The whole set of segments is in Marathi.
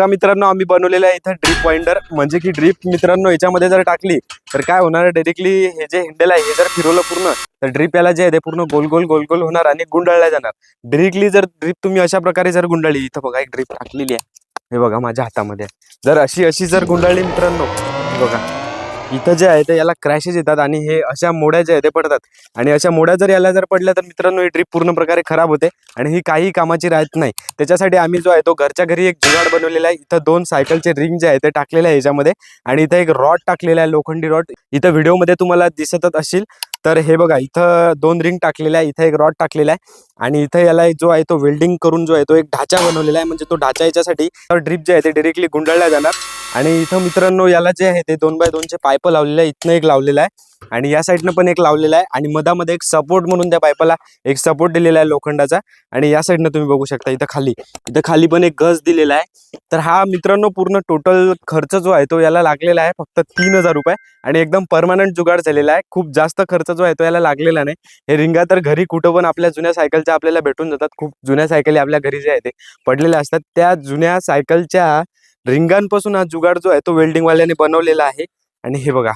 बघा मित्रांनो, आम्ही बनवलेला आहे इथं ड्रीप वाइंडर. म्हणजे की ड्रीप मित्रांनो याच्यामध्ये जर टाकली तर काय होणार, डायरेक्टली हे जे हँडल आहे हे जर फिरवलं पूर्ण तर ड्रीप याला जे आहे ते पूर्ण गोल गोल गोल गोल होणार आणि गुंडाळल्या जाणार. डायरेक्टली जर ड्रीप तुम्ही अशा प्रकारे जर गुंडाळली, इथं बघा एक ड्रीप टाकलेली आहे, हे बघा माझ्या हातामध्ये, जर अशी अशी जर गुंडाळली मित्रांनो, बघा इथं जे आहे ते याला क्रॅशेस येतात आणि हे अशा मोड्या जे आहे ते पडतात. आणि अशा मोड्या जर याला जर पडल्या तर मित्रांनो ही ड्रीप पूर्ण प्रकारे खराब होते आणि ही काही कामाची राहत नाही. त्याच्यासाठी आम्ही जो आहे तो घरच्या घरी एक जुगाड बनवलेला आहे. इथं 2 सायकलचे रिंग जे आहे ते टाकलेले आहे याच्यामध्ये आणि इथं एक रॉड टाकलेला आहे, लोखंडी रॉड. इथं व्हिडिओमध्ये तुम्हाला दिसतच असतील. तर हे बघा इथं 2 रिंग टाकलेल्या आहे, इथं एक रॉड टाकलेला आहे आणि इथं याला जो आहे तो वेल्डिंग करून जो आहे तो एक ढाचा बनवलेला आहे. म्हणजे तो ढाचा याच्यासाठी ड्रीप जे आहे ते डायरेक्टली गुंडाळल्या जाणार. आणि इथं मित्रांनो याला जे आहे ते 2x2 चे पाईप लावलेले आहे. इथनं एक लावलेला आहे आणि या साईडनं पण एक लावलेला आहे आणि मधामध्ये एक सपोर्ट म्हणून त्या पाईपाला एक सपोर्ट दिलेला आहे लोखंडाचा. आणि या साईडनं तुम्ही बघू शकता इथं खाली पण एक गज दिलेला आहे. तर हा मित्रांनो पूर्ण टोटल खर्च जो आहे तो याला लागलेला आहे फक्त 3000 रुपये आणि एकदम परमनंट जुगाड झालेला आहे. खूप जास्त खर्च जो आहे तो याला लागलेला नाही. हे रिंगा तर घरी कुठं पण आपल्या जुन्या सायकलच्या आपल्याला भेटून जातात. खूप जुन्या सायकली आपल्या घरी जे आहे ते पडलेल्या असतात. त्या जुन्या सायकलच्या रिंगांपासून हा जुगाड जो आहे तो वेल्डिंगवाल्याने बनवलेला आहे. आणि हे बघा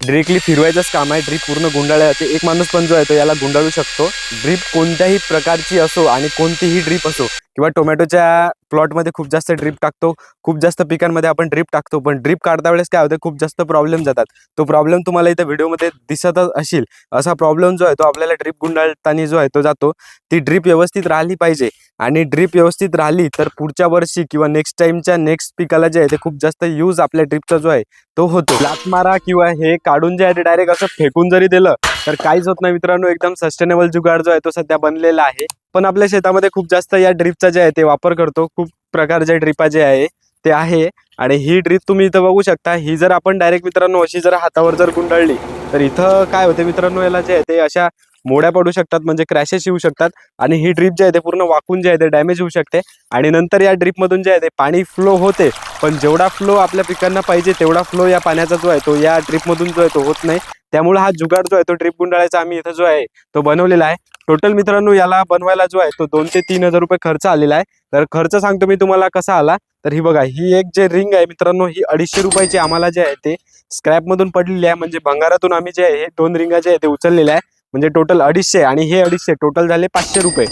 डायरेक्टली फिरवायचंच काम आहे. ड्रीप पूर्ण गुंडाळल्या जाते. एक माणूस पण जो आहे तो याला गुंडाळू शकतो. ड्रीप कोणत्याही प्रकारची असो आणि कोणतीही ड्रीप असो, किंवा टोमॅटोच्या प्लॉटमध्ये खूप जास्त ड्रीप टाकतो, खूप जास्त पिकांमध्ये आपण ड्रीप टाकतो, पण ड्रीप काढता वेळेस काय होते, खूप जास्त प्रॉब्लेम जातात. तो प्रॉब्लेम तुम्हाला इथं व्हिडिओमध्ये दिसतच असेल. असा प्रॉब्लेम जो आहे तो आपल्याला ड्रीप गुंडाळताना जो आहे तो जातो. ती ड्रीप व्यवस्थित राहिली पाहिजे आणि ड्रीप व्यवस्थित राहिली तर पुढच्या वर्षी किंवा नेक्स्ट टाइमच्या नेक्स्ट पिकाला जे आहे ते खूप जास्त यूज आपल्या ड्रीपचा जो आहे तो होतो. लात मारा किंवा हे काढून जे आहे ते डायरेक्ट असं फेकून जरी दिलं तर काहीच होत नाही मित्रांनो. एकदम सस्टेनेबल जुगाड जो आहे तो सध्या बनलेला आहे. पण आपल्या शेतामध्ये खूप जास्त या ड्रीपचा जे आहे ते वापर करतो. खूप प्रकारचे ड्रीपा जे आहे ते आहे. आणि ही ड्रीप तुम्ही इथं बघू शकता. ही जर आपण डायरेक्ट मित्रांनो अशी जर हातावर जर गुंडाळली तर इथं काय होते मित्रांनो, याला जे आहे ते अशा मोड्या पडू शकतात, म्हणजे क्रॅशेस येऊ शकतात आणि ही ड्रीप जे आहे ते पूर्ण वाकून जे आहे ते डॅमेज होऊ शकते. आणि नंतर या ड्रीपमधून जे आहे ते पाणी फ्लो होते, पण जेवढा फ्लो आपल्या पिकांना पाहिजे तेवढा फ्लो या पाण्याचा जो आहे तो या ड्रीपमधून जो आहे तो होत नाही. त्यामुळे हा जुगाड जो आहे तो ड्रीप गुंडाळायचा आम्ही इथं जो आहे तो बनवलेला आहे. टोटल मित्रांनो याला बनवायला जो आहे तो 2 ते 3000 रुपये खर्च आलेला आहे. तर खर्च सांगतो मी तुम्हाला कसा आला. तर ही बघा, ही एक जे रिंग आहे मित्रांनो, ही 250 रुपयाची आम्हाला जे आहे ते स्क्रॅप मधून पडलेली आहे. म्हणजे भंगारातून आम्ही जे आहे हे 2 रिंगा जे आहे ते उचललेले आहे. म्हणजे टोटल 250 आणि हे 250 टोटल झाले 500 रुपये.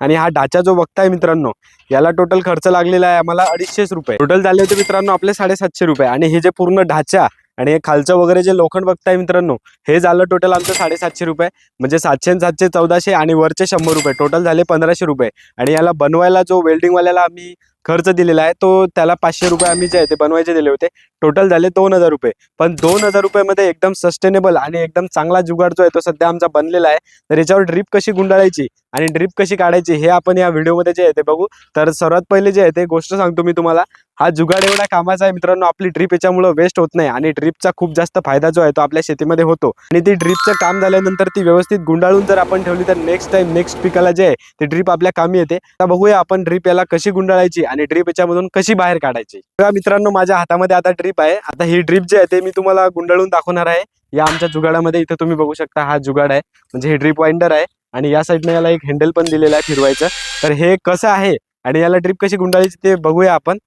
आणि हा ढाचा जो बघताय मित्रांनो, याला टोटल खर्च लागलेला आहे आम्हाला 250 रुपये. टोटल झाले होते मित्रांनो आपले 750 रुपये. आणि हे जे पूर्ण ढाचा आणि हे खालचं वगैरे जे लोखंड बघताय मित्रांनो, हे झालं टोटल आमचं 750 रुपये. म्हणजे 700 आणि 700 1400 आणि वरचे 100 रुपये, टोटल झाले 1500 रुपये. आणि याला बनवायला जो वेल्डिंगवाल्याला आम्ही खर्च दिलेला आहे तो त्याला 500 रुपये आम्ही जे आहे ते बनवायचे दिले होते. टोटल झाले 2000 रुपये. पण 2000 रुपयामध्ये एकदम सस्टेनेबल आणि एकदम चांगला जुगाड जो आहे तो सध्या आमचा बनलेला आहे. तर याच्यावर ड्रीप कशी गुंडाळायची आणि ड्रीप कशी काढायची हे आपण या व्हिडिओमध्ये जे आहे ते बघू. तर सर्वात पहिले जे आहे ते गोष्ट सांगतो मी तुम्हाला. हा जुगाड एवढा कामाचा आहे मित्रांनो, आपली ड्रीप याच्यामुळे वेस्ट होत नाही आणि ड्रीपचा खूप जास्त फायदा जो आहे तो आपल्या शेतीमध्ये होतो. आणि ती ड्रीपचं काम झाल्यानंतर ती व्यवस्थित गुंडाळून जर आपण ठेवली तर नेक्स्ट टाइम नेक्स्ट पिकाला जे आहे ते ड्रीप आपल्या कामी येते. आता बघूया आपण ड्रीप याला कशी गुंडाळायची आणि ड्रीप याच्यामधून कशी बाहेर काढायची. बघा मित्रांनो, माझ्या हातामध्ये आता ड्रीप आहे. आता ही ड्रीप जे आहे ते मी तुम्हाला गुंडाळून दाखवणार आहे या आमच्या जुगाडामध्ये. इथं तुम्ही बघू शकता हा जुगाड आहे, म्हणजे हे ड्रीप वाइंडर आहे आणि या साईडने याला एक हँडल पण दिलेला आहे फिरवायचं. तर हे कसं आहे आणि याला ड्रीप कशी गुंडाळायची ते बघूया आपण.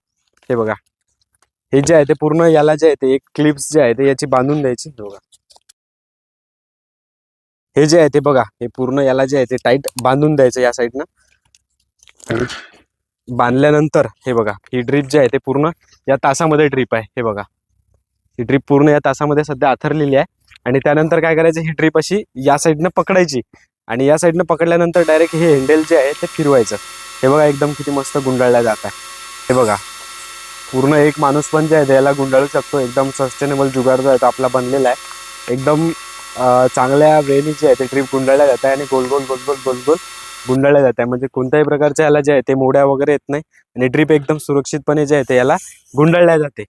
हे बघा, हे जे आहे ते पूर्ण याला जे आहे ते एक क्लिप्स जे आहे ते याची बांधून द्यायची. बघा हे जे आहे ते बघा, हे पूर्ण याला जे आहे ते टाईट बांधून द्यायचं या साईडनं. बांधल्यानंतर हे बघा, ही ड्रीप जे आहे ते पूर्ण या तासामध्ये ड्रीप आहे. हे बघा, ही ड्रीप पूर्ण या तासामध्ये सध्या आथरलेली आहे. आणि त्यानंतर काय करायचं, ही ड्रीप अशी या साईडनं पकडायची आणि या साईडनं पकडल्यानंतर डायरेक्ट हे हँडल जे आहे ते फिरवायचं. हे बघा एकदम किती मस्त गुंडाळल्या जात आहे. हे बघा पूर्ण एक माणूस पण जे आहे याला गुंडाळू शकतो. एकदम सस्टेनेबल जुगाड जो आहे तो आपला बनलेला आहे. एकदम चांगल्या वेळेने जे आहे ते ड्रीप गुंडाळल्या जात आहे आणि गोल गोल गोल गोल गोल गोल गुंडाळल्या जात आहे. म्हणजे कोणत्याही प्रकारच्या याला जे आहे ते मोड्या वगैरे येत नाही आणि ड्रीप एकदम सुरक्षितपणे जे आहे ते याला गुंडाळल्या जाते.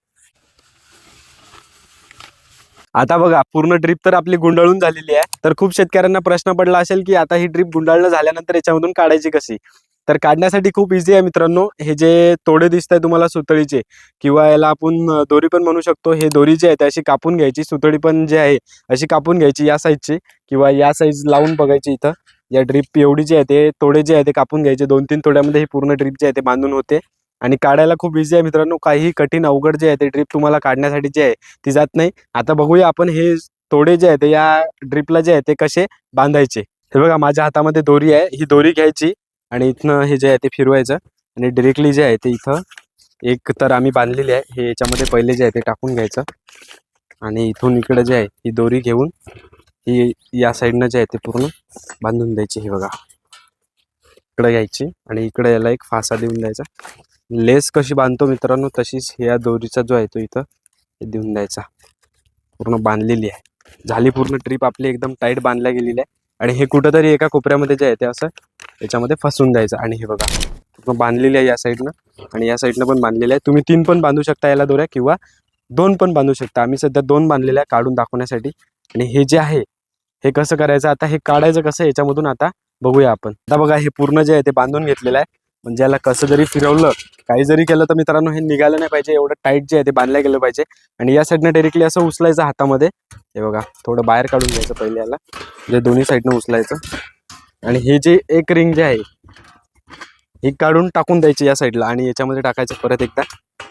आता बघा पूर्ण ड्रीप तर आपली गुंडाळून झालेली आहे. तर खूप शेतकऱ्यांना प्रश्न पडला असेल की आता ही ड्रीप गुंडाळणं झाल्यानंतर याच्यामधून काढायची कशी. तर काढण्यासाठी खूप इझी आहे मित्रांनो. हे जे तोडे दिसत आहे तुम्हाला सुतळीचे, किंवा याला आपण दोरी पण म्हणू शकतो, हे दोरी जी आहे ती अशी कापून घ्यायची. सुतळी पण जी आहे अशी कापून घ्यायची या साईजची किंवा या साईज लावून बघायची. इथं या ड्रीप एवढी जी आहे ते तोडे जे आहे ते कापून घ्यायचे. 2-3 तोड्यामध्ये ही पूर्ण ड्रीप जी आहे ते बांधून होते. आणि काढायला खूप इझी आहे मित्रांनो. काही कठीण अवघड जे आहे ते ड्रीप तुम्हाला काढण्यासाठी जे आहे ती जात नाही. आता बघूया आपण हे तोडे जे आहे ते या ड्रीपला जे आहे ते कसे बांधायचे. हे बघा माझ्या हातामध्ये दोरी आहे. ही दोरी घ्यायची आणि इथनं हे जे आहे ते फिरवायचं आणि डायरेक्टली जे आहे ते इथं एक तर आम्ही बांधलेली आहे. हे याच्यामध्ये पहिले जे आहे ते टाकून घ्यायचं आणि इथून इकडे जे आहे ही दोरी घेऊन ही या साईडनं जे आहे ते पूर्ण बांधून द्यायची. हे बघा इकडे घ्यायची आणि इकडे याला एक फासा देऊन द्यायचा. लेस कशी बांधतो मित्रांनो तशीच या दोरीचा जो आहे तो इथं देऊन द्यायचा. पूर्ण बांधलेली आहे. झाली पूर्ण ट्रिप आपली एकदम टाईट बांधल्या गेलेली आहे. आणि हे कुठंतरी एका कोपऱ्यामध्ये जे आहे ते असं याच्यामध्ये फसून द्यायचं. आणि हे बघा पूर्ण बांधलेली आहे या साईडनं आणि या साईडनं पण बांधलेली आहे. तुम्ही 3 पण बांधू शकता याला दोऱ्या किंवा 2 पण बांधू शकता. आम्ही सध्या 2 बांधलेल्या आहे काढून दाखवण्यासाठी. आणि हे जे आहे हे कसं करायचं आता हे काढायचं कसं याच्यामधून आता बघूया आपण. आता बघा हे पूर्ण जे आहे ते बांधून घेतलेलं आहे. म्हणजे याला कसं जरी फिरवलं काही जरी केलं तर मित्रांनो हे निघालं नाही पाहिजे. एवढं टाईट जे आहे ते बांधलं गेलं पाहिजे. आणि या साईडनं डायरेक्टली असं उचलायचं हातामध्ये. हे बघा थोडं बाहेर काढून घ्यायचं पहिले याला म्हणजे दोन्ही साईडनं उचलायचं. आणि हे जे एक रिंग जे आहे ही काढून टाकून द्यायची या साईडला आणि याच्यामध्ये टाकायचं परत एकदा.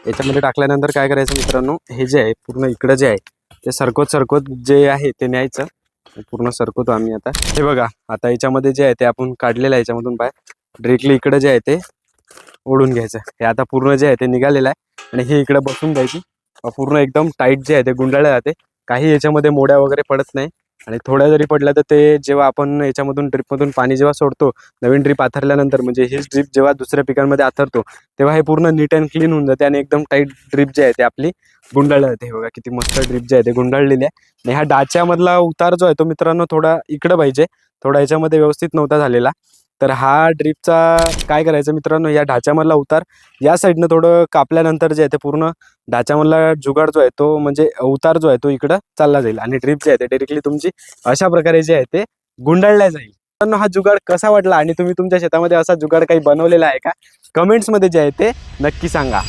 याच्यामध्ये टाकल्यानंतर काय करायचं मित्रांनो हे जे आहे पूर्ण इकडं जे आहे ते सरकवत जे आहे ते न्यायचं. पूर्ण सरकवतो आम्ही आता. हे बघा आता याच्यामध्ये जे आहे ते आपण काढलेलं आहे याच्यामधून बाहेर. डायरेक्टली इकडे जे आहे ते ओढून घ्यायचं. हे आता पूर्ण जे आहे ते निघालेलं आहे आणि हे इकडे बसून द्यायची. पूर्ण एकदम टाईट जे आहे ते गुंडाळलं जाते. काही याच्यामध्ये मोड्या वगैरे पडत नाही. आणि थोड्या जरी पडल्या तर ते जेव्हा आपण याच्यामधून ड्रीपमधून पाणी जेव्हा सोडतो नवीन ड्रीप आथरल्यानंतर म्हणजे हीच ड्रीप जेव्हा दुसऱ्या पिकांमध्ये आथरतो तेव्हा हे पूर्ण नीट अँड क्लीन होऊन जाते आणि एकदम टाईट ड्रीप जे आहे ते आपली गुंडाळली जाते. हे बघा किती मस्त ड्रीप जे आहे ते गुंडाळलेली आहे. आणि ह्या डाच्यामधला उतार जो आहे तो मित्रांनो थोडा इकडं पाहिजे. थोडा याच्यामध्ये व्यवस्थित नव्हता झालेला. तर हा ड्रीपचा काय करायचं मित्रांनो या ढाच्यामधला उतार या साईडनं थोडं कापल्यानंतर जे आहे ते पूर्ण ढाच्यामधला जुगाड जो आहे तो म्हणजे उतार जो आहे तो इकडं चालला जाईल आणि ड्रीप जे आहे ते डायरेक्टली तुमची अशा प्रकारे जे आहे ते गुंडाळल्या जाईल. मित्रांनो हा जुगाड कसा वाटला आणि तुम्ही तुमच्या शेतामध्ये असा जुगाड काही बनवलेला आहे का कमेंट्समध्ये जे आहे ते नक्की सांगा.